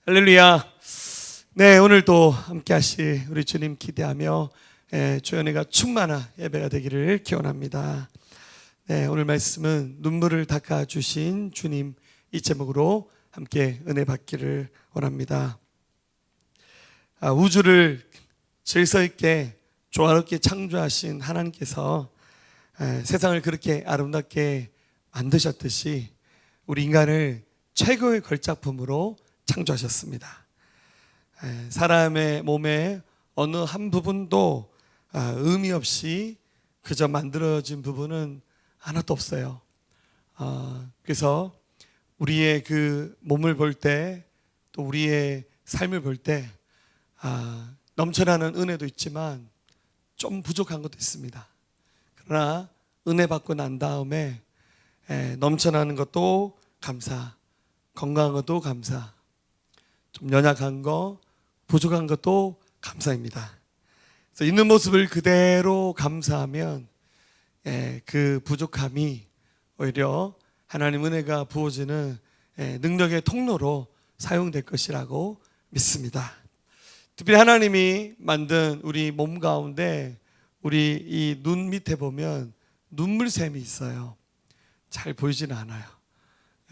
할렐루야. 네, 오늘도 함께 하실 우리 주님 기대하며 주의 은혜가 충만한 예배가 되기를 기원합니다. 네, 오늘 말씀은 눈물을 닦아주신 주님, 이 제목으로 함께 은혜 받기를 원합니다. 우주를 질서 있게 조화롭게 창조하신 하나님께서 세상을 그렇게 아름답게 만드셨듯이 우리 인간을 최고의 걸작품으로 창조하셨습니다. 사람의 몸의 어느 한 부분도 의미 없이 그저 만들어진 부분은 하나도 없어요. 그래서 우리의 그 몸을 볼 때, 또 우리의 삶을 볼 때 넘쳐나는 은혜도 있지만 좀 부족한 것도 있습니다. 그러나 은혜 받고 난 다음에 넘쳐나는 것도 감사, 건강한 것도 감사, 좀 연약한 거, 부족한 것도 감사입니다. 그래서 있는 모습을 그대로 감사하면 그 부족함이 오히려 하나님 은혜가 부어지는 능력의 통로로 사용될 것이라고 믿습니다. 특별히 하나님이 만든 우리 몸 가운데 우리 이 눈 밑에 보면 눈물샘이 있어요. 잘 보이지는 않아요.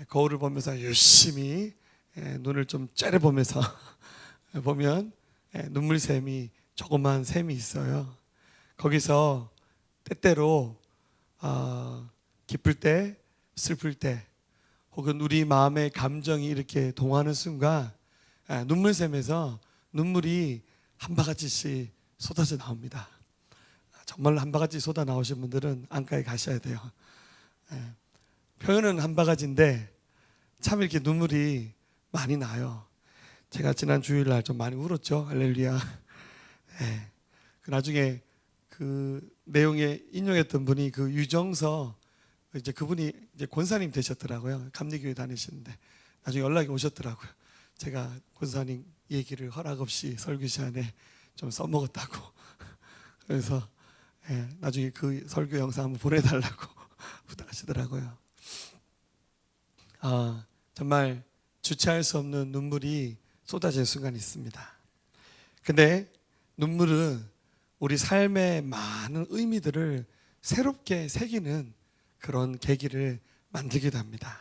거울을 보면서 열심히 눈을 좀 째려보면서 보면 눈물샘이, 조그만 샘이 있어요. 거기서 때때로 기쁠 때, 슬플 때, 혹은 우리 마음의 감정이 이렇게 동하는 순간 눈물샘에서 눈물이 한 바가지씩 쏟아져 나옵니다. 정말 한 바가지 쏟아 나오신 분들은 안가에 가셔야 돼요. 표현은 한 바가지인데 참 이렇게 눈물이 많이 나요. 제가 지난 주일날 좀 많이 울었죠. 할렐루야. 나중에 그 내용에 인용했던 분이 그 유정서, 이제 그분이 이제 권사님 되셨더라고요. 감리교회 다니시는데 나중에 연락이 오셨더라고요. 제가 권사님 얘기를 허락 없이 설교 시간에 좀 써먹었다고. 그래서 나중에 그 설교 영상 한번 보내달라고 부탁하시더라고요. 정말 주체할 수 없는 눈물이 쏟아지는 순간이 있습니다. 근데 눈물은 우리 삶의 많은 의미들을 새롭게 새기는 그런 계기를 만들기도 합니다.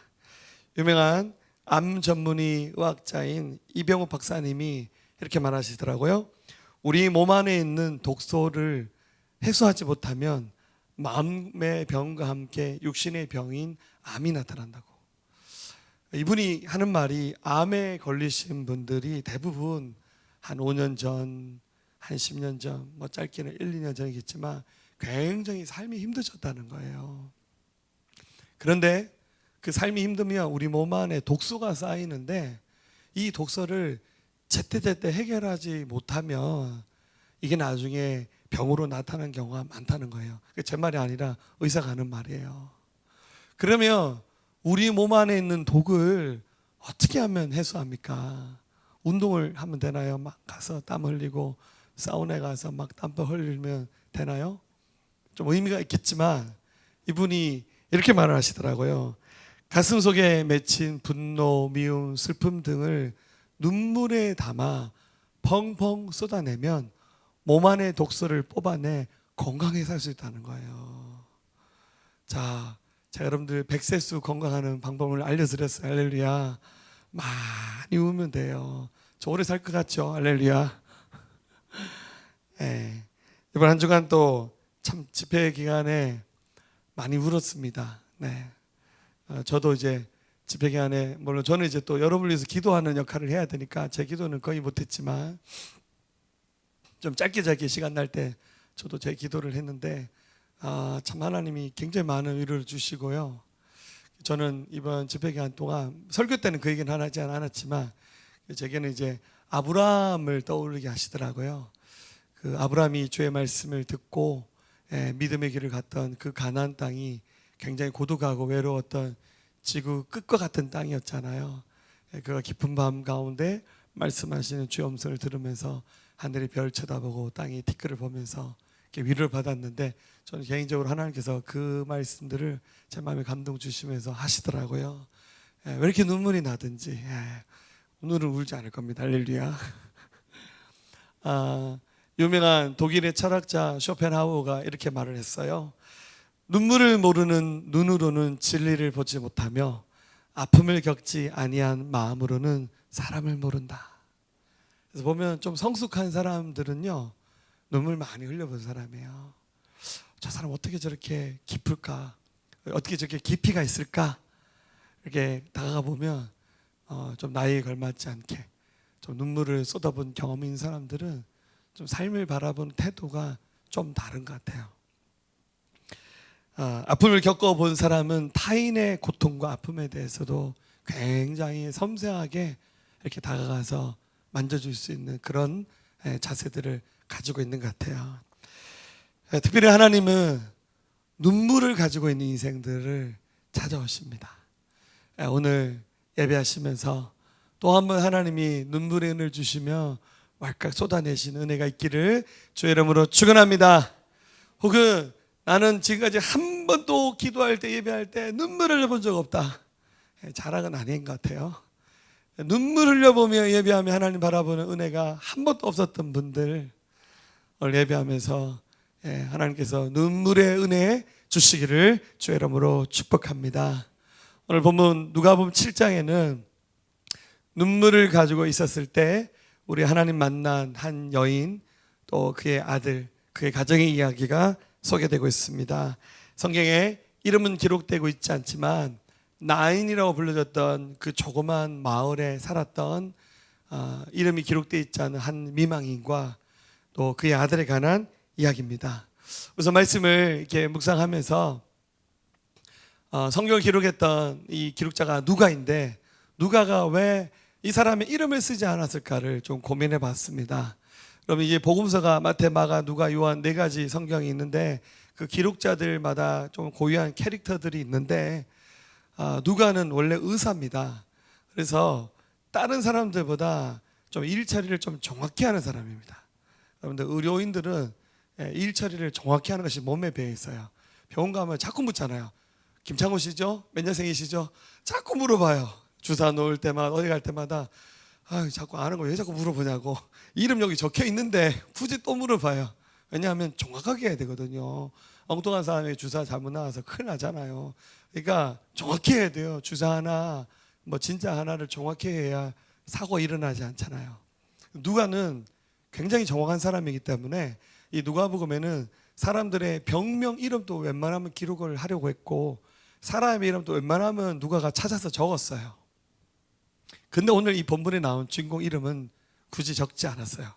유명한 암 전문의 의학자인 이병욱 박사님이 이렇게 말하시더라고요. 우리 몸 안에 있는 독소를 해소하지 못하면 마음의 병과 함께 육신의 병인 암이 나타난다고. 이분이 하는 말이, 암에 걸리신 분들이 대부분 한 5년 전, 한 10년 전, 뭐 짧게는 1, 2년 전이겠지만 굉장히 삶이 힘드셨다는 거예요. 그런데 그 삶이 힘들면 우리 몸 안에 독소가 쌓이는데 이 독소를 제때제때 해결하지 못하면 이게 나중에 병으로 나타나는 경우가 많다는 거예요. 제 말이 아니라 의사가 하는 말이에요. 그러면 우리 몸 안에 있는 독을 어떻게 하면 해소합니까? 운동을 하면 되나요? 막 가서 땀 흘리고 사우나에 가서 막 땀 흘리면 되나요? 좀 의미가 있겠지만 이분이 이렇게 말을 하시더라고요. 가슴 속에 맺힌 분노, 미움, 슬픔 등을 눈물에 담아 펑펑 쏟아내면 몸 안의 독소를 뽑아내 건강하게 살 수 있다는 거예요. 자, 제가 여러분들 백세수 건강하는 방법을 알려드렸어요. 할렐루야. 많이 울면 돼요. 저 오래 살 것 같죠? 할렐루야. 이번 한 주간 또 참 집회 기간에 많이 울었습니다. 저도 이제 집회 기간에, 물론 저는 이제 또 여러분을 위해서 기도하는 역할을 해야 되니까 제 기도는 거의 못했지만 좀 짧게 시간 날 때 저도 제 기도를 했는데 참 하나님이 굉장히 많은 위로를 주시고요. 저는 이번 집회 기간 동안 설교 때는 그 얘기는 하지 않았지만 제게는 이제 아브라함을 떠올리게 하시더라고요. 그 아브라함이 주의 말씀을 듣고 믿음의 길을 갔던 그 가나안 땅이 굉장히 고독하고 외로웠던 지구 끝과 같은 땅이었잖아요. 그가 깊은 밤 가운데 말씀하시는 주의 음성을 들으면서 하늘의 별 쳐다보고 땅의 티끌을 보면서 이렇게 위로를 받았는데, 저는 개인적으로 하나님께서 그 말씀들을 제 마음에 감동 주시면서 하시더라고요. 왜 이렇게 눈물이 나든지 오늘은 울지 않을 겁니다. 할렐루야. 유명한 독일의 철학자 쇼펜하우어가 이렇게 말을 했어요. 눈물을 모르는 눈으로는 진리를 보지 못하며 아픔을 겪지 아니한 마음으로는 사람을 모른다. 그래서 보면 좀 성숙한 사람들은요, 눈물 많이 흘려본 사람이에요. 저 사람 어떻게 저렇게 깊을까? 어떻게 저렇게 깊이가 있을까? 이렇게 다가가 보면 좀 나이에 걸맞지 않게 좀 눈물을 쏟아본 경험이 있는 사람들은 좀 삶을 바라보는 태도가 좀 다른 것 같아요. 아픔을 겪어본 사람은 타인의 고통과 아픔에 대해서도 굉장히 섬세하게 이렇게 다가가서 만져줄 수 있는 그런 자세들을 가지고 있는 것 같아요. 특별히 하나님은 눈물을 가지고 있는 인생들을 찾아오십니다. 오늘 예배하시면서 또 한 번 하나님이 눈물의 은혜를 주시며 왈칵 쏟아내시는 은혜가 있기를 주의 이름으로 축원합니다. 혹은 나는 지금까지 한 번도 기도할 때 예배할 때 눈물을 흘려본 적 없다. 자랑은 아닌 것 같아요. 눈물 흘려보며 예배하며 하나님 바라보는 은혜가 한 번도 없었던 분들 오늘 예배하면서 하나님께서 눈물의 은혜 주시기를 주의 이름으로 축복합니다. 오늘 본문 누가복음 7장에는 눈물을 가지고 있었을 때 우리 하나님 만난 한 여인 또 그의 아들 그의 가정의 이야기가 소개되고 있습니다. 성경에 이름은 기록되고 있지 않지만 나인이라고 불려졌던 그 조그만 마을에 살았던 이름이 기록되어 있지 않은 한 미망인과 또 그의 아들에 관한 이야기입니다. 우선 말씀을 이렇게 묵상하면서 성경을 기록했던 이 기록자가 누가인데 누가가 왜 이 사람의 이름을 쓰지 않았을까를 좀 고민해 봤습니다. 그러면 이제 복음서가 마태, 마가, 누가, 요한 네 가지 성경이 있는데 그 기록자들마다 좀 고유한 캐릭터들이 있는데 누가는 원래 의사입니다. 그래서 다른 사람들보다 좀 일 처리를 좀 정확히 하는 사람입니다. 여러분들 의료인들은 일 처리를 정확히 하는 것이 몸에 배어 있어요. 병원 가면 자꾸 묻잖아요. 김창호 씨죠? 몇 년생이시죠? 자꾸 물어봐요. 주사 놓을 때마다 어디 갈 때마다 자꾸 아는 거 왜 자꾸 물어보냐고. 이름 여기 적혀 있는데 굳이 또 물어봐요. 왜냐하면 정확하게 해야 되거든요. 엉뚱한 사람이 주사 잘못 나와서 큰일 나잖아요. 그러니까 정확히 해야 돼요. 주사 하나 뭐 진짜 하나를 정확히 해야 사고 일어나지 않잖아요. 누가는 굉장히 정확한 사람이기 때문에 이 누가복음에는 사람들의 병명 이름도 웬만하면 기록을 하려고 했고 사람의 이름도 웬만하면 누가가 찾아서 적었어요. 근데 오늘 이 본문에 나온 주인공 이름은 굳이 적지 않았어요.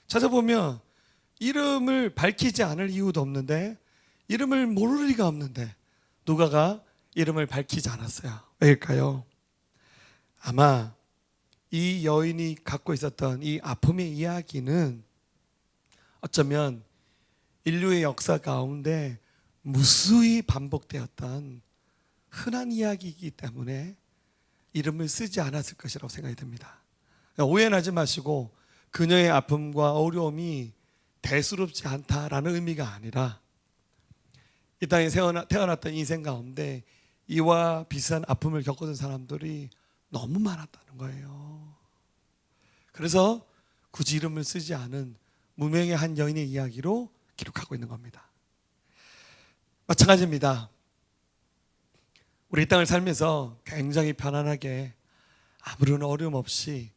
찾아보면 이름을 밝히지 않을 이유도 없는데 이름을 모를 리가 없는데 누가가 이름을 밝히지 않았어요. 왜일까요? 아마 이 여인이 갖고 있었던 이 아픔의 이야기는 어쩌면 인류의 역사 가운데 무수히 반복되었던 흔한 이야기이기 때문에 이름을 쓰지 않았을 것이라고 생각이 듭니다. 오해하지 마시고 그녀의 아픔과 어려움이 대수롭지 않다라는 의미가 아니라 이 땅에 태어났던 인생 가운데 이와 비슷한 아픔을 겪었던 사람들이 너무 많았다는 거예요. 그래서 굳이 이름을 쓰지 않은 무명의 한 여인의 이야기로 기록하고 있는 겁니다. 마찬가지입니다. 우리 이 땅을 살면서 굉장히 편안하게 아무런 어려움 없이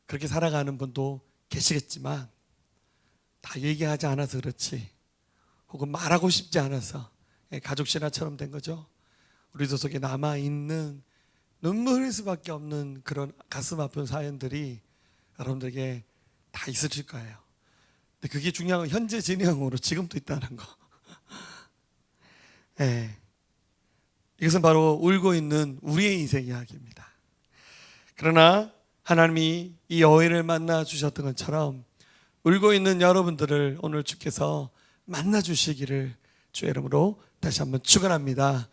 그렇게 살아가는 분도 계시겠지만 다 얘기하지 않아서 그렇지 혹은 말하고 싶지 않아서 가족 신화처럼 된 거죠. 우리도 속에 남아있는 눈물 흘릴 수밖에 없는 그런 가슴 아픈 사연들이 여러분들에게 다 있으실 거예요. 근데 그게 중요한 건 현재 진행으로 지금도 있다는 거. 네. 이것은 바로 울고 있는 우리의 인생 이야기입니다. 그러나 하나님이 이 여인을 만나 주셨던 것처럼 울고 있는 여러분들을 오늘 주께서 만나 주시기를 주의 이름으로 다시 한번 축원합니다.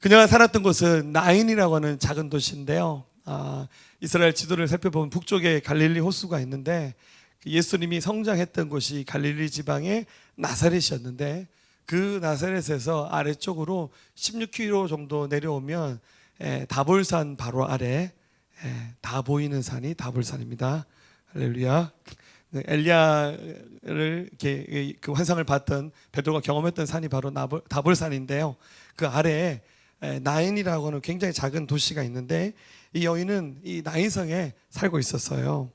그녀가 살았던 곳은 나인이라고 하는 작은 도시인데요. 이스라엘 지도를 살펴보면 북쪽에 갈릴리 호수가 있는데 예수님이 성장했던 곳이 갈릴리 지방의 나사렛이었는데 그 나사렛에서 아래쪽으로 16km 정도 내려오면 다볼산 바로 아래 다 보이는 산이 다볼산입니다. 할렐루야. 엘리야를 이렇게 그 환상을 봤던 베드로가 경험했던 산이 바로 다볼산인데요. 그 아래에 나인이라고 하는 굉장히 작은 도시가 있는데 이 여인은 이 나인성에 살고 있었어요.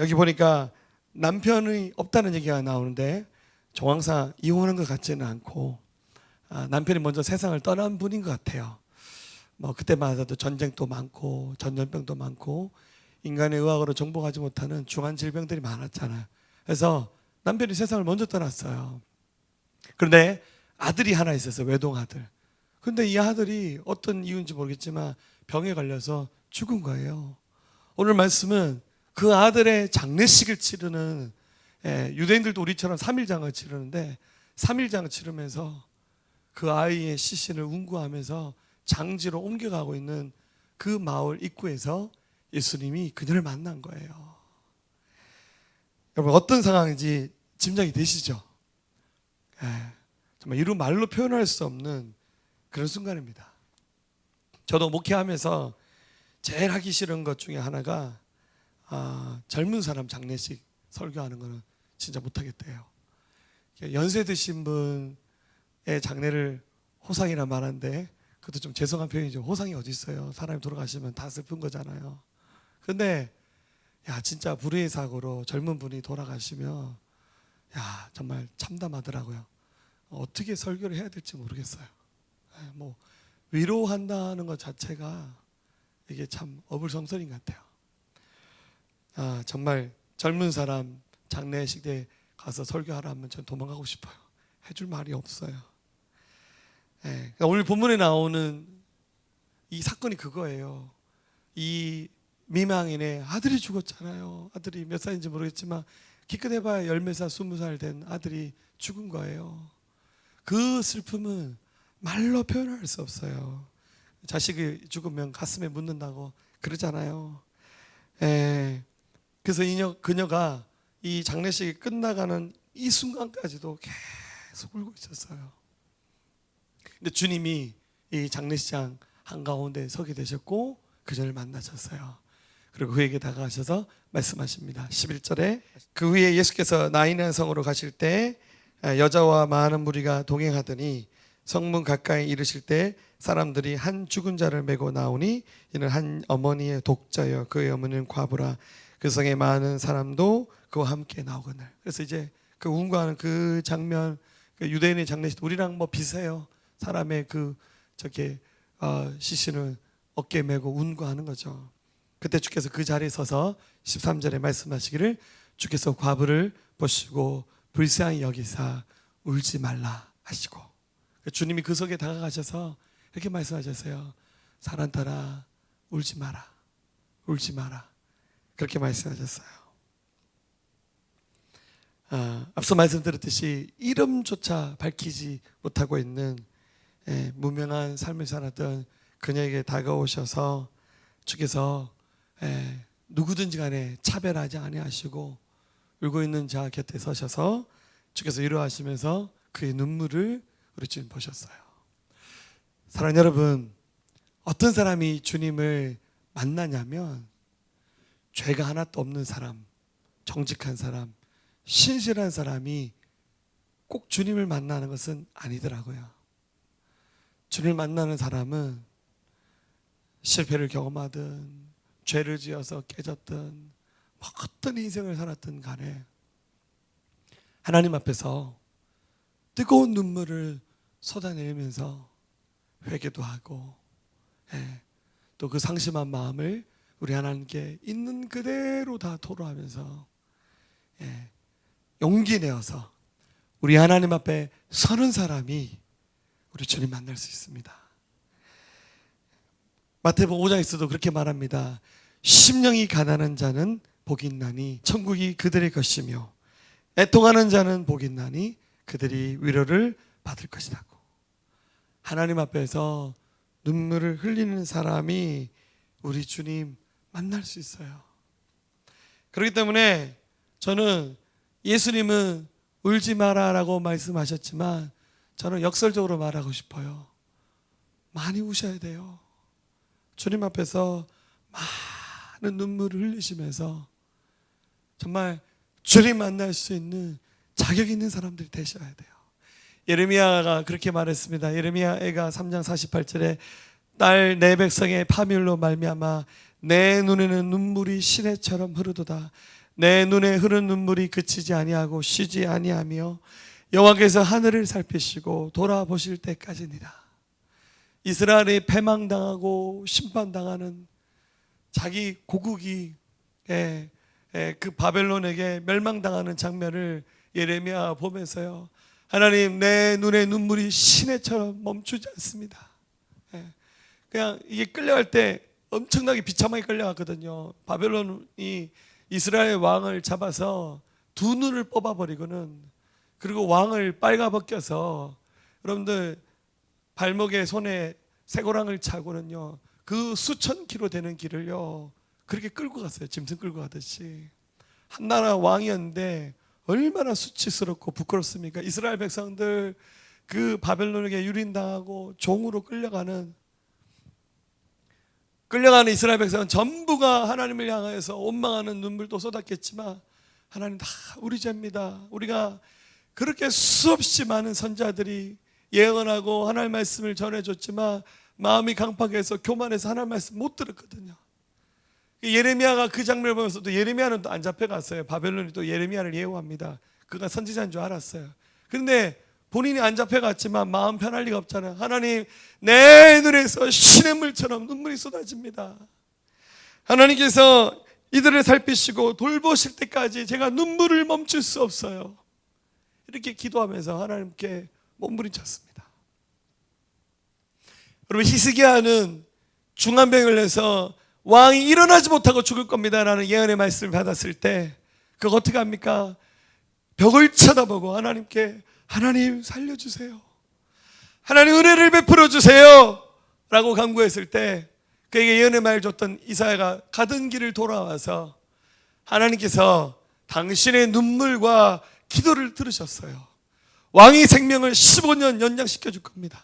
여기 보니까 남편이 없다는 얘기가 나오는데 정황상 이혼한 것 같지는 않고 남편이 먼저 세상을 떠난 분인 것 같아요. 뭐 그때만 하더라도 전쟁도 많고 전염병도 많고 인간의 의학으로 정복하지 못하는 중한 질병들이 많았잖아요. 그래서 남편이 세상을 먼저 떠났어요. 그런데 아들이 하나 있었어요. 외동 아들. 근데 이 아들이 어떤 이유인지 모르겠지만 병에 걸려서 죽은 거예요. 오늘 말씀은 그 아들의 장례식을 치르는 유대인들도 우리처럼 3일장을 치르는데 3일장을 치르면서 그 아이의 시신을 운구하면서 장지로 옮겨가고 있는 그 마을 입구에서 예수님이 그녀를 만난 거예요. 여러분 어떤 상황인지 짐작이 되시죠? 정말 이루 말로 표현할 수 없는 그런 순간입니다. 저도 목회하면서 제일 하기 싫은 것 중에 하나가 젊은 사람 장례식 설교하는 거는 진짜 못하겠대요. 연세 드신 분의 장례를 호상이라 말하는데 그것도 좀 죄송한 표현이죠. 호상이 어디 있어요? 사람이 돌아가시면 다 슬픈 거잖아요. 근데 진짜 불의의 사고로 젊은 분이 돌아가시면 정말 참담하더라고요. 어떻게 설교를 해야 될지 모르겠어요. 뭐 위로한다는 것 자체가 이게 참 어불성설인 것 같아요. 정말 젊은 사람 장례식 때 가서 설교하라 하면 전 도망가고 싶어요. 해줄 말이 없어요. 그러니까 오늘 본문에 나오는 이 사건이 그거예요. 이 미망인의 아들이 죽었잖아요. 아들이 몇 살인지 모르겠지만 기껏 해봐야 10몇 살, 20살 된 아들이 죽은 거예요. 그 슬픔은 말로 표현할 수 없어요. 자식이 죽으면 가슴에 묻는다고 그러잖아요. 그래서 그녀가 이 장례식이 끝나가는 이 순간까지도 계속 울고 있었어요. 근데 주님이 이 장례식장 한가운데 서게 되셨고 그녀를 만나셨어요. 그리고 그에게 다가가셔서 말씀하십니다. 11절에 그 후에 예수께서 나인한 성으로 가실 때 여자와 많은 무리가 동행하더니 성문 가까이 이르실 때 사람들이 한 죽은 자를 메고 나오니 이는 한 어머니의 독자여 그의 어머니는 과부라. 그 성에 많은 사람도 그와 함께 나오거늘. 그래서 이제 그 운구하는 그 장면, 그 유대인의 장례식 우리랑 뭐 비슷해요. 사람의 시신을 어깨에 메고 운구하는 거죠. 그때 주께서 그 자리에 서서 13절에 말씀하시기를 주께서 과부를 보시고 불쌍히 여기사 울지 말라 하시고 주님이 그 속에 다가가셔서 이렇게 말씀하셨어요. 사랑하라 울지 마라. 울지 마라. 그렇게 말씀하셨어요. 앞서 말씀드렸듯이 이름조차 밝히지 못하고 있는 무명한 삶을 살았던 그녀에게 다가오셔서 주께서 누구든지 간에 차별하지 아니하시고 울고 있는 자 곁에 서셔서 주께서 위로하시면서 그의 눈물을 우리 주님 보셨어요. 사랑하는 여러분, 어떤 사람이 주님을 만나냐면 죄가 하나도 없는 사람, 정직한 사람, 신실한 사람이 꼭 주님을 만나는 것은 아니더라고요. 주님을 만나는 사람은 실패를 경험하든 죄를 지어서 깨졌든 어떤 인생을 살았든 간에 하나님 앞에서 뜨거운 눈물을 쏟아내면서 회개도 하고 또 그 상심한 마음을 우리 하나님께 있는 그대로 다 토로하면서 용기 내어서 우리 하나님 앞에 서는 사람이 우리 주님 만날 수 있습니다. 마태복음 5장에서도 그렇게 말합니다. 심령이 가난한 자는 복이 있나니 천국이 그들의 것이며 애통하는 자는 복이 있나니 그들이 위로를 받을 것이라고. 하나님 앞에서 눈물을 흘리는 사람이 우리 주님 만날 수 있어요. 그렇기 때문에 저는 예수님은 울지 마라라고 말씀하셨지만 저는 역설적으로 말하고 싶어요. 많이 우셔야 돼요. 주님 앞에서 많은 눈물을 흘리시면서 정말 주님 만날 수 있는 자격 있는 사람들이 되셔야 돼요. 예레미야가 그렇게 말했습니다. 예레미야가 3장 48절에 딸 내 백성의 파멸로 말미암아 내 눈에는 눈물이 시내처럼 흐르도다. 내 눈에 흐른 눈물이 그치지 아니하고 쉬지 아니하며 여호와께서 하늘을 살피시고 돌아보실 때까지니라. 이스라엘이 패망당하고 심판당하는 자기 고국이 그 바벨론에게 멸망당하는 장면을 예레미야 보면서요, 하나님 내 눈에 눈물이 시내처럼 멈추지 않습니다. 그냥 이게 끌려갈 때 엄청나게 비참하게 끌려갔거든요. 바벨론이 이스라엘 왕을 잡아서 두 눈을 뽑아버리고는, 그리고 왕을 빨가벗겨서 여러분들 발목에 손에 쇠고랑을 차고는요, 그 수천 킬로 되는 길을요 그렇게 끌고 갔어요. 짐승 끌고 가듯이. 한 나라 왕이었는데 얼마나 수치스럽고 부끄럽습니까? 이스라엘 백성들 그 바벨론에게 유린당하고 종으로 끌려가는 이스라엘 백성은 전부가 하나님을 향해서 원망하는 눈물도 쏟았겠지만, 하나님 다 우리 죄입니다. 우리가 그렇게 수없이 많은 선자들이 예언하고 하나님 말씀을 전해줬지만 마음이 강팍해서 교만해서 하나님 말씀 못 들었거든요. 예레미야가 그 장면을 보면서 또 예레미야는 또 안 잡혀갔어요. 바벨론이 또 예레미야를 예우합니다. 그가 선지자인 줄 알았어요. 그런데 본인이 안 잡혀갔지만 마음 편할 리가 없잖아요. 하나님 내 눈에서 시냇물처럼 눈물이 쏟아집니다. 하나님께서 이들을 살피시고 돌보실 때까지 제가 눈물을 멈출 수 없어요. 이렇게 기도하면서 하나님께 몸부림쳤습니다. 여러분, 히스기야는 중환병을 내서 왕이 일어나지 못하고 죽을 겁니다 라는 예언의 말씀을 받았을 때 그거 어떻게 합니까? 벽을 쳐다보고 하나님께, 하나님 살려주세요, 하나님 은혜를 베풀어 주세요 라고 간구했을 때 그에게 예언의 말을 줬던 이사야가 가던 길을 돌아와서 하나님께서 당신의 눈물과 기도를 들으셨어요. 왕의 생명을 15년 연장시켜 줄 겁니다.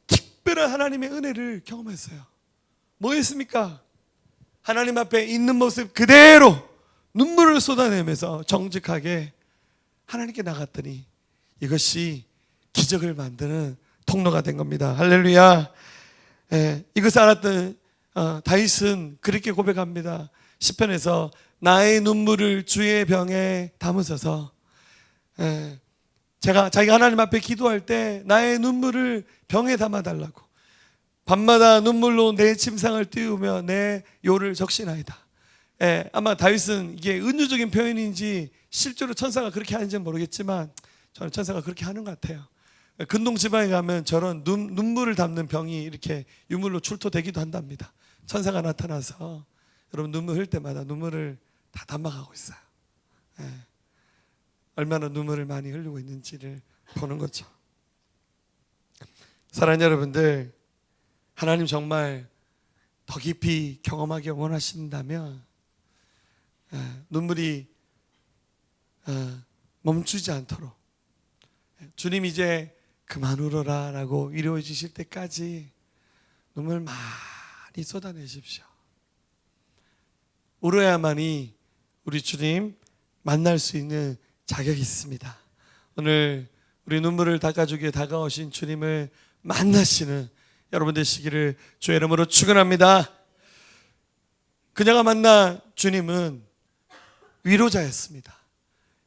특별한 하나님의 은혜를 경험했어요. 뭐 했습니까? 하나님 앞에 있는 모습 그대로 눈물을 쏟아내면서 정직하게 하나님께 나갔더니 이것이 기적을 만드는 통로가 된 겁니다. 할렐루야. 이것을 알았던 다윗은 그렇게 고백합니다. 시편에서 나의 눈물을 주의 병에 담으소서. 자기가 하나님 앞에 기도할 때 나의 눈물을 병에 담아달라고, 밤마다 눈물로 내 침상을 띄우며 내 요를 적시나이다. 아마 다윗은 이게 은유적인 표현인지 실제로 천사가 그렇게 하는지는 모르겠지만 저는 천사가 그렇게 하는 것 같아요. 근동 지방에 가면 저런 눈물을 담는 병이 이렇게 유물로 출토되기도 한답니다. 천사가 나타나서 여러분 눈물 흘릴 때마다 눈물을 다 담아가고 있어요. 얼마나 눈물을 많이 흘리고 있는지를 보는 거죠. 사랑하는 여러분들, 하나님 정말 더 깊이 경험하기 원하신다면 눈물이 멈추지 않도록 주님 이제 그만 울어라 라고 위로해 주실 때까지 눈물 많이 쏟아내십시오. 울어야만이 우리 주님 만날 수 있는 자격이 있습니다. 오늘 우리 눈물을 닦아주기에 다가오신 주님을 만나시는 여러분 되시기를 주의 이름으로 축원합니다. 그녀가 만난 주님은 위로자였습니다.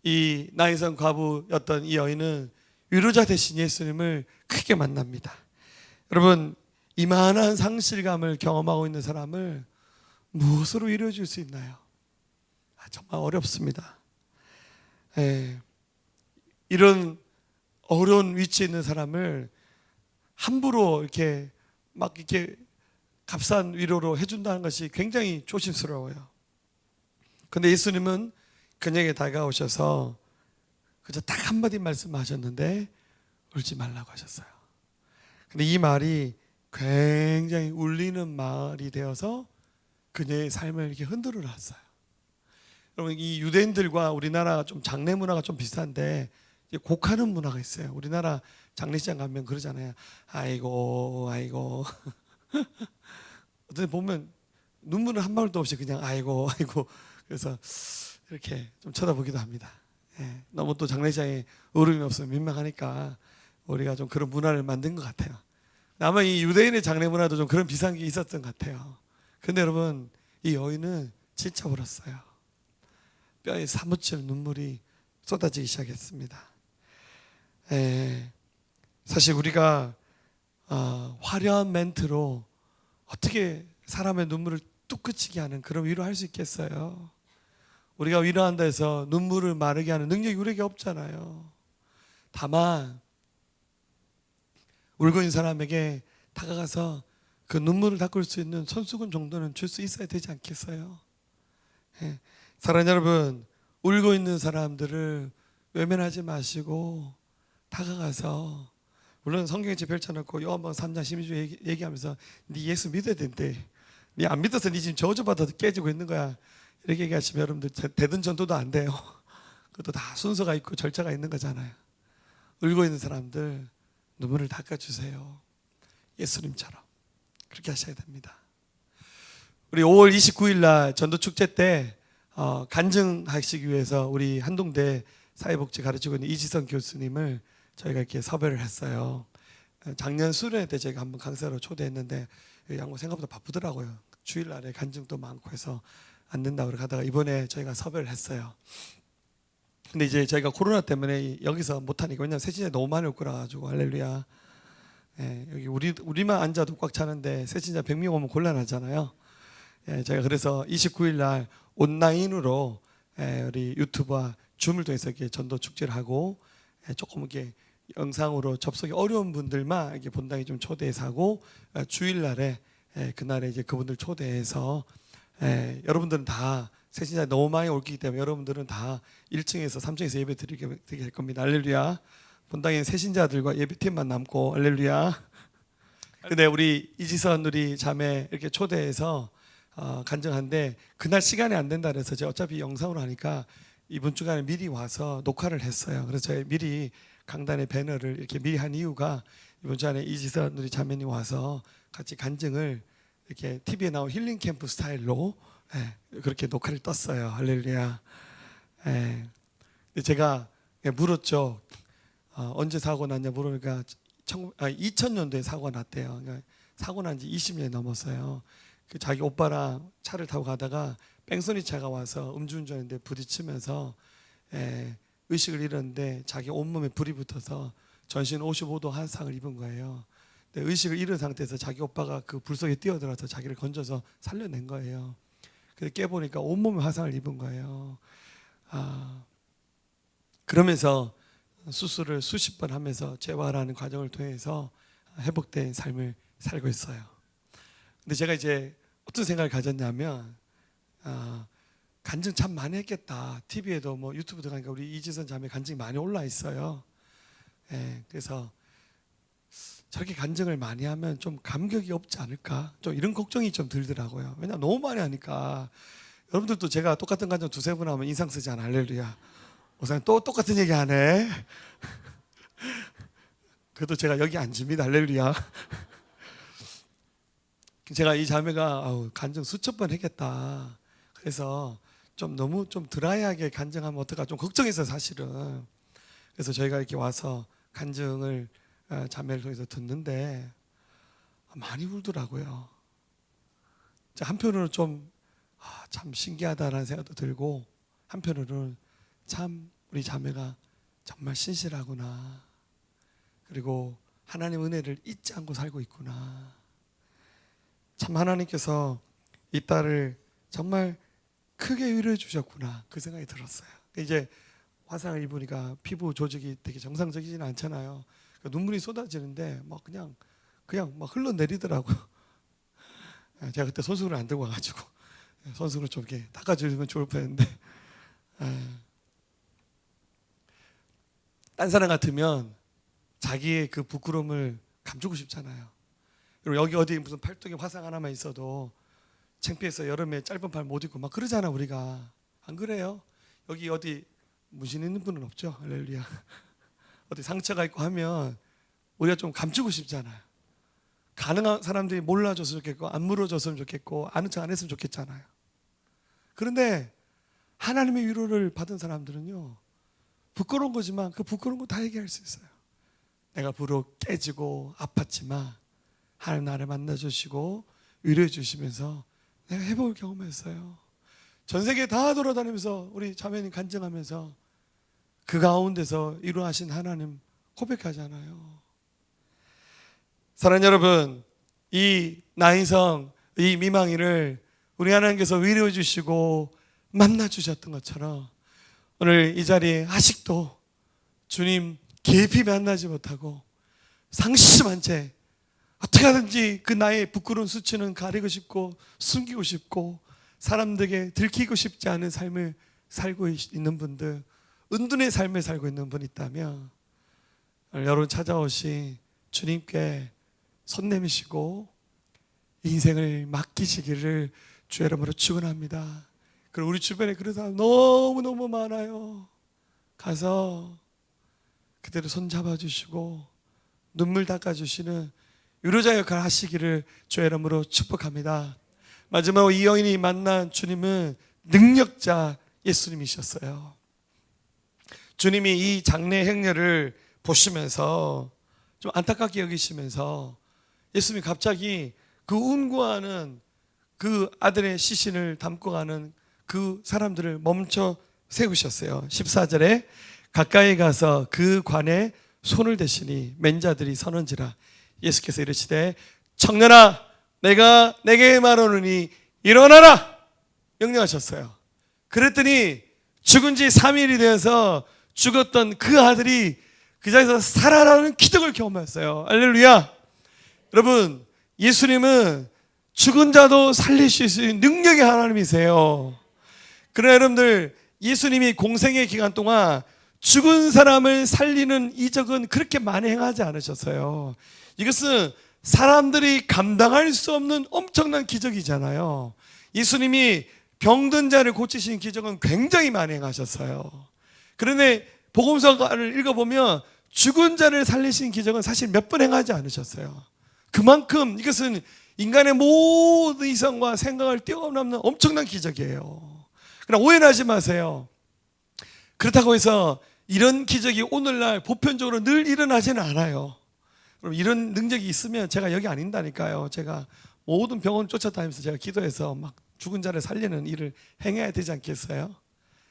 이 나인성 과부였던 이 여인은 위로자 되신 예수님을 크게 만납니다. 여러분, 이만한 상실감을 경험하고 있는 사람을 무엇으로 위로해 줄 수 있나요? 정말 어렵습니다. 이런 어려운 위치에 있는 사람을 함부로 이렇게 막 이렇게 값싼 위로로 해준다는 것이 굉장히 조심스러워요. 그런데 예수님은 그녀에게 다가오셔서 그저 딱 한마디 말씀하셨는데 울지 말라고 하셨어요. 근데 이 말이 굉장히 울리는 말이 되어서 그녀의 삶을 이렇게 흔들어 놨어요. 여러분, 이 유대인들과 우리나라 좀 장례 문화가 좀 비슷한데 곡하는 문화가 있어요. 우리나라 장례식장 가면 그러잖아요. 아이고 아이고. 어떤 보면 눈물은 한 방울도 없이 그냥 아이고 아이고 그래서 이렇게 좀 쳐다보기도 합니다. 예, 너무 또 장례식장에 울음이 없으면 민망하니까 우리가 좀 그런 문화를 만든 것 같아요. 아마 이 유대인의 장례 문화도 좀 그런 비슷한 게 있었던 것 같아요. 근데 여러분 이 여인은 진짜 울었어요. 뼈에 사무칠 눈물이 쏟아지기 시작했습니다. 예, 사실 우리가 화려한 멘트로 어떻게 사람의 눈물을 뚝 그치게 하는 그런 위로할 수 있겠어요? 우리가 위로한다 해서 눈물을 마르게 하는 능력이 우리에게 없잖아요. 다만 울고 있는 사람에게 다가가서 그 눈물을 닦을 수 있는 손수건 정도는 줄 수 있어야 되지 않겠어요? 예. 사랑하는 여러분, 울고 있는 사람들을 외면하지 마시고 다가가서, 물론 성경에 펼쳐놓고 요한복음 3장 12절 얘기하면서 네 예수 믿어야 된대, 네 안 믿어서 네 지금 저주받아서 깨지고 있는 거야, 이렇게 얘기하시면 여러분들 대든 전도도 안 돼요. 그것도 다 순서가 있고 절차가 있는 거잖아요. 울고 있는 사람들 눈물을 닦아주세요. 예수님처럼 그렇게 하셔야 됩니다. 우리 5월 29일 날 전도축제 때 간증하시기 위해서 우리 한동대 사회복지 가르치고 있는 이지선 교수님을 저희가 이렇게 섭외를 했어요. 작년 수련회 때 제가 한번 강사로 초대했는데 양모 생각보다 바쁘더라고요. 주일날에 간증도 많고 해서 안 된다고 하다가 이번에 저희가 섭외를 했어요. 근데 이제 저희가 코로나 때문에 여기서 못하니까, 왜냐면 세진에 너무 많이 올 거라 가지고. 할렐루야. 예, 여기 우리만 앉아도 꽉 차는데 세진자 100명 오면 곤란하잖아요. 예, 제가 그래서 29일 날 온라인으로 우리 유튜브와 줌을 통해서 이렇게 전도 축제를 하고, 조금 이렇게 영상으로 접속이 어려운 분들만 이렇게 본당에 좀 초대해서 하고, 주일날에 그날에 이제 그분들 초대해서, 여러분들은 다 세신자 너무 많이 올기 때문에 여러분들은 다 1층에서 3층에서 예배 드리게 될 겁니다. 할렐루야. 본당에 세신자들과 예배팀만 남고, 할렐루야. 근데 우리 이지선 우리 자매 이렇게 초대해서 간증한데, 그날 시간이 안 된다 그래서 제가 어차피 영상으로 하니까 이번 주간에 미리 와서 녹화를 했어요. 그래서 제가 미리 강단의 배너를 이렇게 미리 한 이유가, 이번 주간에 이지선 우리 자매님 와서 같이 간증을 이렇게 TV에 나온 힐링 캠프 스타일로 그렇게 녹화를 떴어요. 할렐루야. 제가 물었죠. 언제 사고 났냐 물으니까 2000년도에 사고가 났대요. 그러니까 사고 난 지 20년이 넘었어요. 그 자기 오빠랑 차를 타고 가다가 뺑소니 차가 와서 음주운전인데 부딪히면서 의식을 잃었는데 자기 온몸에 불이 붙어서 전신 55도 한상을 입은 거예요. 근데 의식을 잃은 상태에서 자기 오빠가 그 불 속에 뛰어들어서 자기를 건져서 살려낸 거예요. 근데 깨보니까 온몸에 화상을 입은 거예요. 그러면서 수술을 수십 번 하면서 재활하는 과정을 통해서 회복된 삶을 살고 있어요. 근데 제가 이제 어떤 생각을 가졌냐면, 간증 참 많이 했겠다. TV에도 뭐 유튜브 들어가니까 우리 이지선 자매 간증이 많이 올라 있어요. 그래서 저렇게 간증을 많이 하면 좀 감격이 없지 않을까, 좀 이런 걱정이 좀 들더라고요. 왜냐면 너무 많이 하니까. 여러분들도 제가 똑같은 간증 두세 번 하면 인상 쓰지 않아? 할렐루야. 우선 또 똑같은 얘기 하네. 그래도 제가 여기 앉습니다. 할렐루야. 제가 이 자매가 간증 수천 번 했겠다, 그래서 좀 너무 좀 드라이하게 간증하면 어떨까 좀 걱정했어요, 사실은. 그래서 저희가 이렇게 와서 간증을 자매를 통해서 듣는데 많이 울더라고요. 한편으로는 참 신기하다라는 생각도 들고, 한편으로는 참 우리 자매가 정말 신실하구나, 그리고 하나님 은혜를 잊지 않고 살고 있구나, 참 하나님께서 이 딸을 정말 크게 위로해 주셨구나, 그 생각이 들었어요. 이제 화상을 입으니까 피부 조직이 되게 정상적이지는 않잖아요. 눈물이 쏟아지는데 막 그냥 막 흘러내리더라고요. 제가 그때 손수건을 안 들고 와가지고 손수건을 좀 이렇게 닦아주면 좋을 뻔했는데, 딴 사람 같으면 자기의 그 부끄러움을 감추고 싶잖아요. 그리고 여기 어디 무슨 팔뚝에 화상 하나만 있어도 창피해서 여름에 짧은 팔 못 입고 막 그러잖아, 우리가. 안 그래요? 여기 어디 문신 있는 분은 없죠? 할렐루야. 어디 상처가 있고 하면 우리가 좀 감추고 싶잖아요. 가능한 사람들이 몰라줬으면 좋겠고 안 물어줬으면 좋겠고 아는 척 안 했으면 좋겠잖아요. 그런데 하나님의 위로를 받은 사람들은요, 부끄러운 거지만 그 부끄러운 거 다 얘기할 수 있어요. 내가 부로 깨지고 아팠지만 하나님 나를 만나주시고 위로해 주시면서 내가 회복을 경험했어요. 전 세계 다 돌아다니면서 우리 자매님 간증하면서 그 가운데서 이루하신 하나님 고백하잖아요. 사랑하는 여러분, 이 나인성, 이 미망이를 우리 하나님께서 위로해 주시고 만나 주셨던 것처럼 오늘 이 자리에 아직도 주님 깊이 만나지 못하고 상심한 채 어떻게 하든지 그 나의 부끄러운 수치는 가리고 싶고 숨기고 싶고 사람들에게 들키고 싶지 않은 삶을 살고 있는 분들, 은둔의 삶을 살고 있는 분 있다면 여러분 찾아오신 주님께 손 내미시고 인생을 맡기시기를 주의 이름으로 축원합니다. 그리고 우리 주변에 그런 사람 너무너무 많아요. 가서 그대로 손 잡아주시고 눈물 닦아주시는 위로자 역할을 하시기를 주의 이름으로 축복합니다. 마지막으로 이 여인이 만난 주님은 능력자 예수님이셨어요. 주님이 이 장례 행렬을 보시면서 좀 안타깝게 여기시면서 예수님이 갑자기 그 운구하는 그 아들의 시신을 담고 가는 그 사람들을 멈춰 세우셨어요. 14절에 가까이 가서 그 관에 손을 대시니 맨자들이 서는지라. 예수께서 이르시되 청년아 내가 내게 말하노니 일어나라 명령하셨어요. 그랬더니 죽은 지 3일이 되어서 죽었던 그 아들이 그 자리에서 살아나는 기적을 경험했어요. 할렐루야. 여러분, 예수님은 죽은 자도 살리실 수 있는 능력의 하나님이세요. 그러나 여러분들, 예수님이 공생의 기간 동안 죽은 사람을 살리는 이적은 그렇게 많이 행하지 않으셨어요. 이것은 사람들이 감당할 수 없는 엄청난 기적이잖아요. 예수님이 병든 자를 고치신 기적은 굉장히 많이 행하셨어요. 그런데 복음서를 읽어보면 죽은 자를 살리신 기적은 사실 몇 번 행하지 않으셨어요. 그만큼 이것은 인간의 모든 이성과 생각을 뛰어넘는 엄청난 기적이에요. 그러나 오해는 하지 마세요. 그렇다고 해서 이런 기적이 오늘날 보편적으로 늘 일어나지는 않아요. 그럼 이런 능력이 있으면 제가 여기 아닌다니까요. 제가 모든 병원 쫓아다니면서 제가 기도해서 막 죽은 자를 살리는 일을 행해야 되지 않겠어요?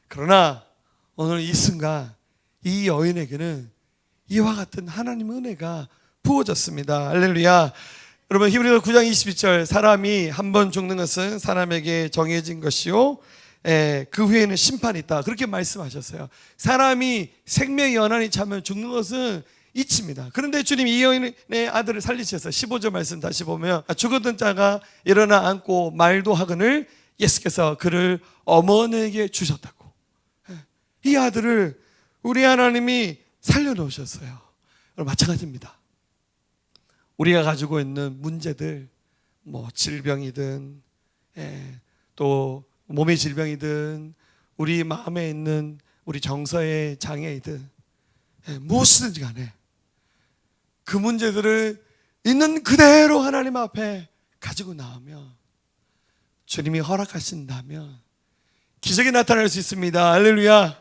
그러나 오늘 이 순간 이 여인에게는 이와 같은 하나님의 은혜가 부어졌습니다. 할렐루야. 여러분, 히브리서 9장 22절 사람이 한 번 죽는 것은 사람에게 정해진 것이요 그 후에는 심판이 있다. 그렇게 말씀하셨어요. 사람이 생명의 연한이 차면 죽는 것은 이치입니다. 그런데 주님이 이 여인의 아들을 살리셔서 15절 말씀 다시 보면 죽었던 자가 일어나 앉고 말도 하거늘 예수께서 그를 어머니에게 주셨다고. 이 아들을 우리 하나님이 살려놓으셨어요. 여러분, 마찬가지입니다. 우리가 가지고 있는 문제들, 뭐 질병이든 또 몸의 질병이든 우리 마음에 있는 우리 정서의 장애이든 무엇이든지 간에 그 문제들을 있는 그대로 하나님 앞에 가지고 나오면 주님이 허락하신다면 기적이 나타날 수 있습니다. 할렐루야.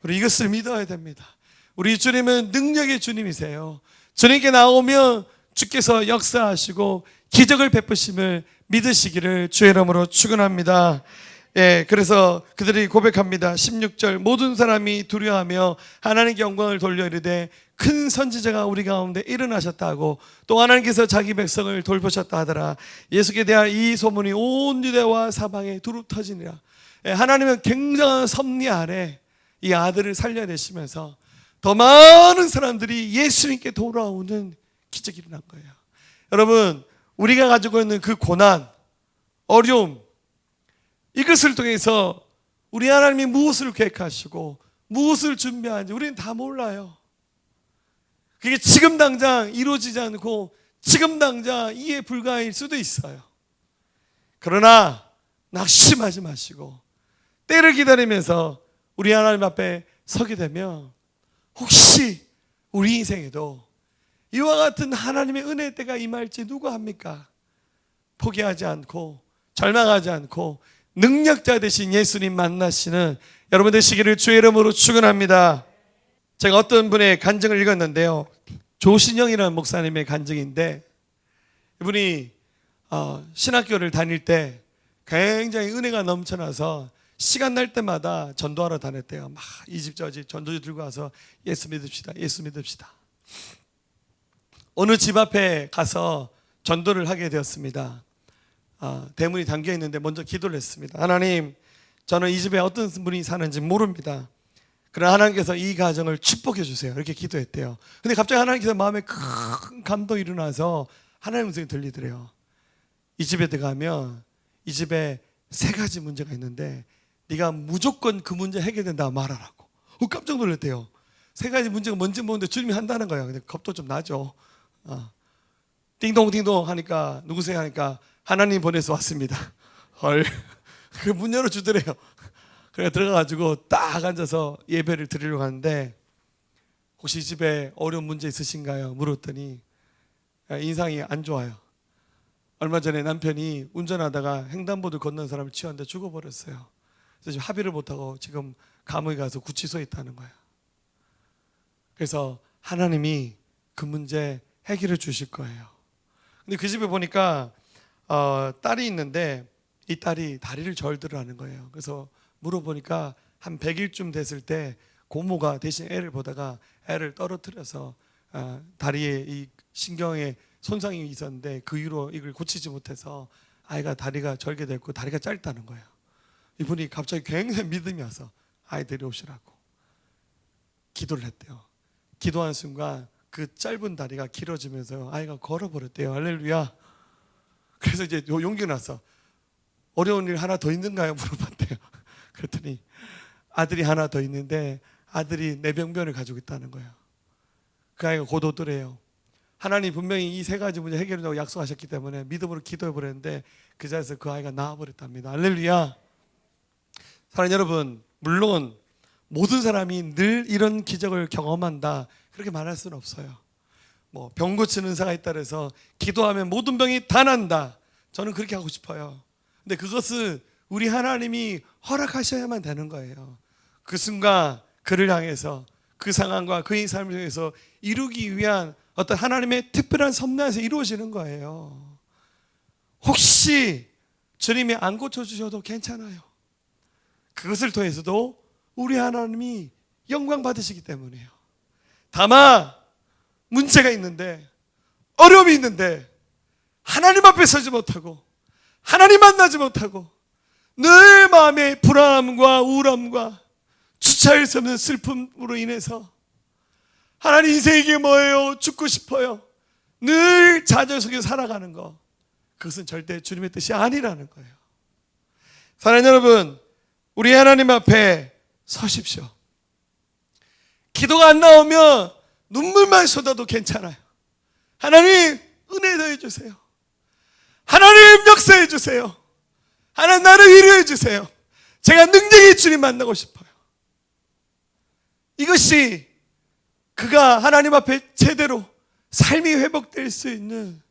우리 이것을 믿어야 됩니다. 우리 주님은 능력의 주님이세요. 주님께 나오면 주께서 역사하시고 기적을 베푸심을 믿으시기를 주의 이름으로 축원합니다. 그래서 그들이 고백합니다. 16절 모든 사람이 두려워하며 하나님께 영광을 돌려 이르되 큰 선지자가 우리 가운데 일어나셨다고 또 하나님께서 자기 백성을 돌보셨다 하더라. 예수께 대한 이 소문이 온 유대와 사방에 두루 터지니라. 하나님은 굉장한 섭리 아래 이 아들을 살려내시면서 더 많은 사람들이 예수님께 돌아오는 기적이 일어난 거예요. 여러분, 우리가 가지고 있는 그 고난, 어려움, 이것을 통해서 우리 하나님이 무엇을 계획하시고 무엇을 준비하는지 우리는 다 몰라요. 그게 지금 당장 이루어지지 않고 지금 당장 이해 불가일 수도 있어요. 그러나 낙심하지 마시고 때를 기다리면서 우리 하나님 앞에 서게 되면 혹시 우리 인생에도 이와 같은 하나님의 은혜의 때가 임할지 누가 합니까? 포기하지 않고 절망하지 않고 능력자 되신 예수님 만나시는 여러분 되시기를 주의 이름으로 축원합니다. 제가 어떤 분의 간증을 읽었는데요, 조신영이라는 목사님의 간증인데, 이분이 신학교를 다닐 때 굉장히 은혜가 넘쳐나서 시간 날 때마다 전도하러 다녔대요. 막 이 집 저 집 전도지 들고 와서 예수 믿읍시다, 예수 믿읍시다. 어느 집 앞에 가서 전도를 하게 되었습니다. 대문이 잠겨 있는데 먼저 기도를 했습니다. 하나님, 저는 이 집에 어떤 분이 사는지 모릅니다. 그러나 하나님께서 이 가정을 축복해 주세요. 이렇게 기도했대요. 근데 갑자기 하나님께서 마음에 큰 감동이 일어나서 하나님 음성이 들리더래요. 이 집에 들어가면 이 집에 3가지 문제가 있는데 네가 무조건 그 문제 해결된다 말하라고. 깜짝 놀랐대요. 3가지 문제가 뭔지 모르는데 주님이 한다는 거예요. 근데 겁도 좀 나죠. 띵동띵동 하니까 누구세요 하니까 하나님 보내서 왔습니다. 헐, 그 문 열어주더래요. 그래 들어가가지고 딱 앉아서 예배를 드리려고 하는데, 혹시 집에 어려운 문제 있으신가요? 물었더니 인상이 안 좋아요. 얼마 전에 남편이 운전하다가 횡단보도 건넌 사람을 치웠는데 죽어버렸어요. 그래서 지금 합의를 못하고 지금 감옥에 가서 구치소에 있다는 거예요. 그래서 하나님이 그 문제 해결해 주실 거예요. 근데 그 집에 보니까 딸이 있는데 이 딸이 다리를 절들을 하는 거예요. 그래서 물어보니까 한 100일쯤 됐을 때 고모가 대신 애를 보다가 애를 떨어뜨려서 다리에 이 신경에 손상이 있었는데 그 이후로 이걸 고치지 못해서 아이가 다리가 절개됐고 다리가 짧다는 거예요. 이분이 갑자기 굉장히 믿음이 와서 아이 데려오시라고 기도를 했대요. 기도한 순간 그 짧은 다리가 길어지면서 아이가 걸어버렸대요. 할렐루야. 그래서 이제 용기가 나서 어려운 일 하나 더 있는가요? 물어봤대요. 그랬더니 아들이 하나 더 있는데 아들이 뇌병변을 가지고 있다는 거예요. 그 아이가 곧 오더래요. 하나님 분명히 이 3가지 문제 해결한다고 약속하셨기 때문에 믿음으로 기도해버렸는데 그 자리에서 그 아이가 나와버렸답니다. 할렐루야. 사랑하는 여러분, 물론 모든 사람이 늘 이런 기적을 경험한다 그렇게 말할 수는 없어요. 뭐 병 고치는 은사가 있다 해서 기도하면 모든 병이 다 난다, 저는 그렇게 하고 싶어요. 근데 그것은 우리 하나님이 허락하셔야만 되는 거예요. 그 순간 그를 향해서 그 상황과 그의 삶을 통해서 이루기 위한 어떤 하나님의 특별한 섭리에서 이루어지는 거예요. 혹시 주님이 안 고쳐주셔도 괜찮아요. 그것을 통해서도 우리 하나님이 영광 받으시기 때문이에요. 다만 문제가 있는데, 어려움이 있는데 하나님 앞에 서지 못하고 하나님 만나지 못하고 늘 마음의 불안함과 우울함과 주체할 수 없는 슬픔으로 인해서 하나님 인생이 이게 뭐예요? 죽고 싶어요. 늘 좌절 속에 살아가는 거, 그것은 절대 주님의 뜻이 아니라는 거예요. 사랑하는 여러분, 우리 하나님 앞에 서십시오. 기도가 안 나오면 눈물만 쏟아도 괜찮아요. 하나님 은혜 더해 주세요. 하나님 역사해 주세요. 하나님 나를 위로해 주세요. 제가 능력이 주님 만나고 싶어요. 이것이 그가 하나님 앞에 제대로 삶이 회복될 수 있는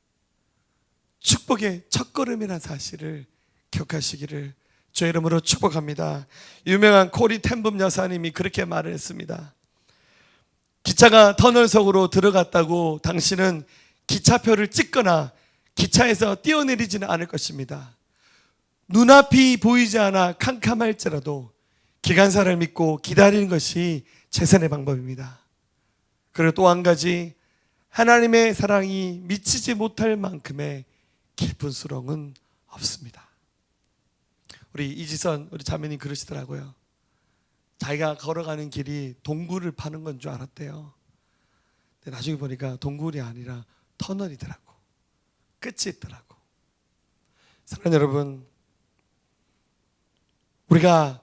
축복의 첫걸음이라는 사실을 기억하시기를 주의 이름으로 축복합니다. 유명한 코리 텐붐 여사님이 그렇게 말을 했습니다. 기차가 터널 속으로 들어갔다고 당신은 기차표를 찍거나 기차에서 뛰어내리지는 않을 것입니다. 눈앞이 보이지 않아 캄캄할지라도 기관사를 믿고 기다리는 것이 최선의 방법입니다. 그리고 또 한 가지, 하나님의 사랑이 미치지 못할 만큼의 깊은 수렁은 없습니다. 우리 이지선 우리 자매님 그러시더라고요. 자기가 걸어가는 길이 동굴을 파는 건 줄 알았대요. 근데 나중에 보니까 동굴이 아니라 터널이더라고. 끝이 있더라고. 사랑하는 여러분, 우리가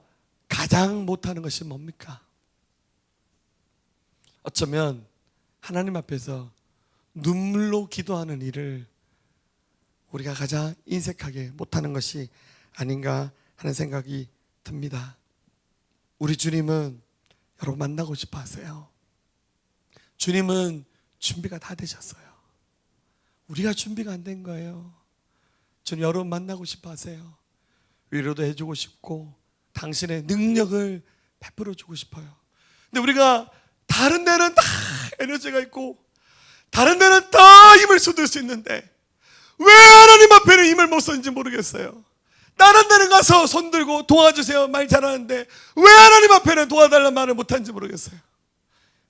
가장 못하는 것이 뭡니까? 어쩌면 하나님 앞에서 눈물로 기도하는 일을 우리가 가장 인색하게 못하는 것이 아닌가 하는 생각이 듭니다. 우리 주님은 여러분 만나고 싶어 하세요. 주님은 준비가 다 되셨어요. 우리가 준비가 안 된 거예요. 주님 여러분 만나고 싶어 하세요. 위로도 해주고 싶고 당신의 능력을 베풀어 주고 싶어요. 근데 우리가 다른 데는 다 에너지가 있고 다른 데는 다 힘을 쏟을 수 있는데 왜 하나님 앞에는 힘을 못 썼는지 모르겠어요. 다른 데는 가서 손 들고 도와주세요 말 잘하는데 왜 하나님 앞에는 도와달라는 말을 못하는지 모르겠어요.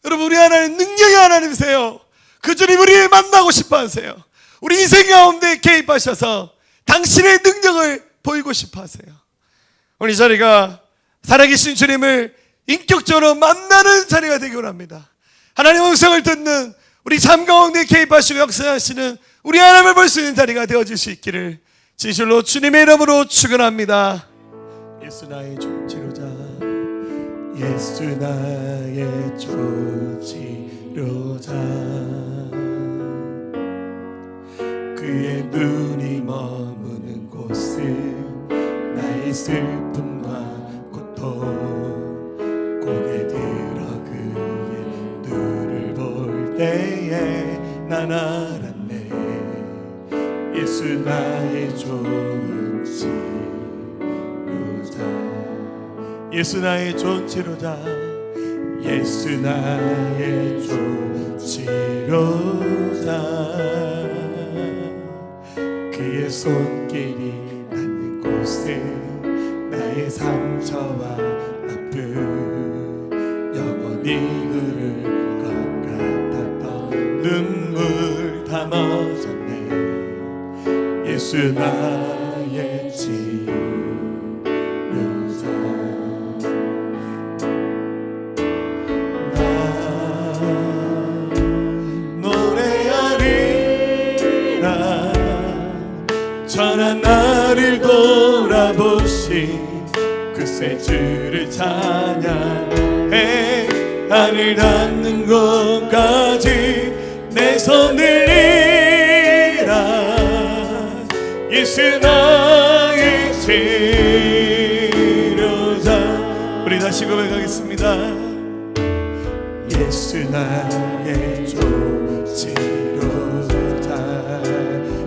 여러분, 우리 하나님 능력의 하나님이세요. 그 주님 우리 만나고 싶어 하세요. 우리 인생 가운데 개입하셔서 당신의 능력을 보이고 싶어 하세요. 오늘 이 자리가 살아계신 주님을 인격적으로 만나는 자리가 되기 원합니다. 하나님의 음성을 듣는 우리 삶 가운데 개입하시고 역사하시는 우리 하나님을 볼 수 있는 자리가 되어질 수 있기를 진실로 주님의 이름으로 축원합니다. 예수 나의 조치료자, 예수 나의 조치료자, 그의 눈이 머무는 곳은 나의 슬픔과 고통, 고개 들어 그의 눈을 볼 때에 난 알았네. 예수 나의 좋은 치료자, 예수 나의 좋은 치료자, 예수 나의 좋은 치료자, 그의 손길이 닿는 곳에 나의 상처와 아픔 영원히 흐를 것 같았던 눈물 다 멎었네. 예수 나의 치료자, 나 노래하리라. 전한 나를 돌아보신 그 새 주를 찬양해. 하늘 닿는 곳까지 내 손을 이라. 예수 나의 치료자. 우리 다시 고백하겠습니다. 예수 나의 치료자,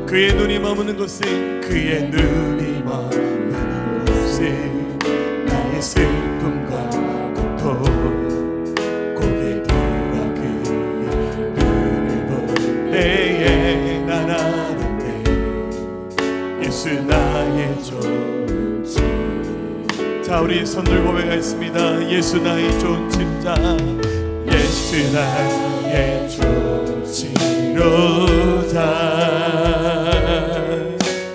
그의 눈이 머무는 곳에, 그의 눈이 머무는 곳에 나의 슬픔과 고통, 고개 들어 그의 눈을 볼 때에 난 알았네. 예수 나의 좋은 치료자. 자, 우리 손들 고백하겠습니다. 예수 나의 좋은 치료자, 예수 나의 좋은 치료자,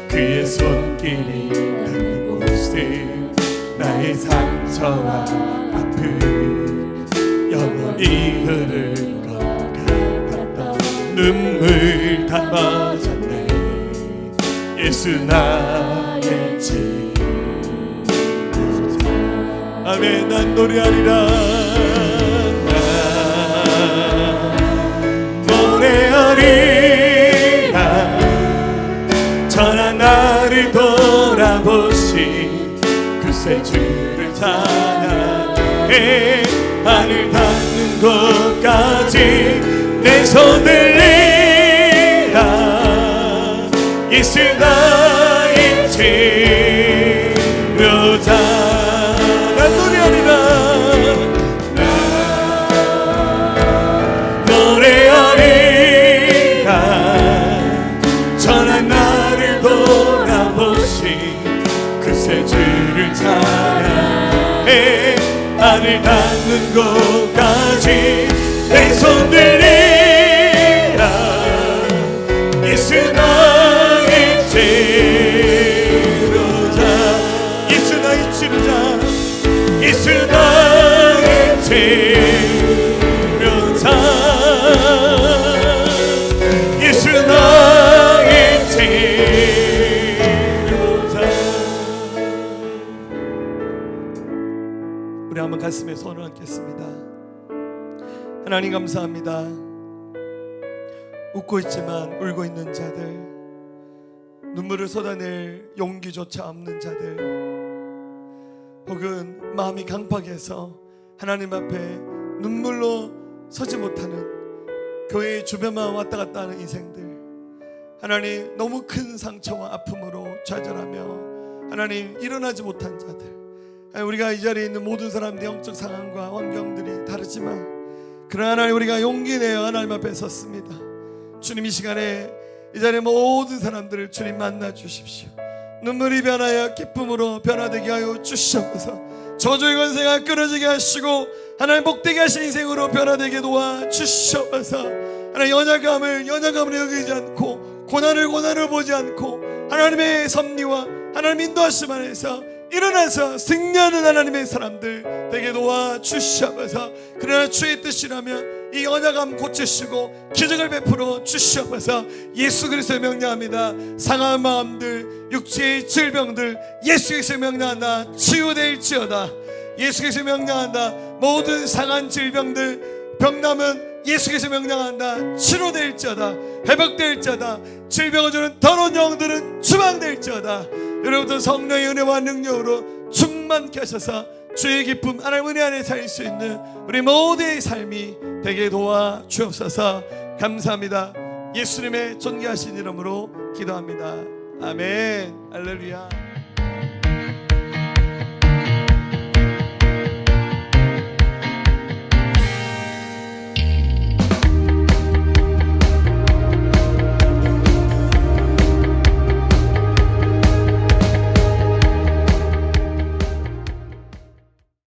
그의 손길이 닿는 곳에 나의 상처와 아픔 영원히 흐를 것 같았던 눈물 다 멎었네. 예수 나의 치료자. 아멘. 난 노래하리라. 노래하리라. 전한 나를 돌아보신 그 새 주를 찬양해. 하늘 닿는 곳까지 내 손을 이라. 예수 나의 치료자. 난 노래하리라. 노래하리라. 전한 나를 돌아보신 그 새 주를 찬양해. 하늘 닿는 곳까지 내 손을 이라. 예수 나의 치료자, 예수 나의 치료자, 예수 나의 치료자, 예수 나의 치료자. 우리 한번 가슴에 손을 얹겠습니다. 하나님 감사합니다. 웃고 있지만 울고 있는 자들, 눈물을 쏟아낼 용기조차 없는 자들, 혹은 마음이 강팍해서 하나님 앞에 눈물로 서지 못하는 교회 주변만 왔다 갔다 하는 인생들, 하나님 너무 큰 상처와 아픔으로 좌절하며 하나님 일어나지 못한 자들, 우리가 이 자리에 있는 모든 사람들의 영적 상황과 환경들이 다르지만 그러나 하나님 우리가 용기 내어 하나님 앞에 섰습니다. 주님, 이 시간에 이 자리에 모든 사람들을 주님 만나 주십시오. 눈물이 변하여 기쁨으로 변화되게 하여 주시옵소서. 저주의 권세가 끊어지게 하시고 하나님 복되게 하신 인생으로 변화되게 도와 주시옵소서. 하나님 연약함을 여기지 않고 고난을 보지 않고 하나님의 섭리와 하나님 인도하심 안에서 일어나서 승리하는 하나님의 사람들 되게 도와 주시옵소서. 그러나 주의 뜻이라면 이 연약함 고치시고 기적을 베풀어 주시옵소서. 예수 그리스도의 명령합니다. 상한 마음들, 육체의 질병들 예수 그리스도의 명령한다. 치유될지어다. 예수 그리스도의 명령한다. 모든 상한 질병들, 병남은 예수 그리스도의 명령한다. 치료될지어다. 회복될지어다. 질병을 주는 더러운 영들은 추방될지어다. 여러분들 성령의 은혜와 능력으로 충만케 하셔서 주의 기쁨 하나님 은혜 안에 살 수 있는 우리 모두의 삶이 되게 도와 주옵소서. 감사합니다. 예수님의 존귀하신 이름으로 기도합니다. 아멘. 할렐루야.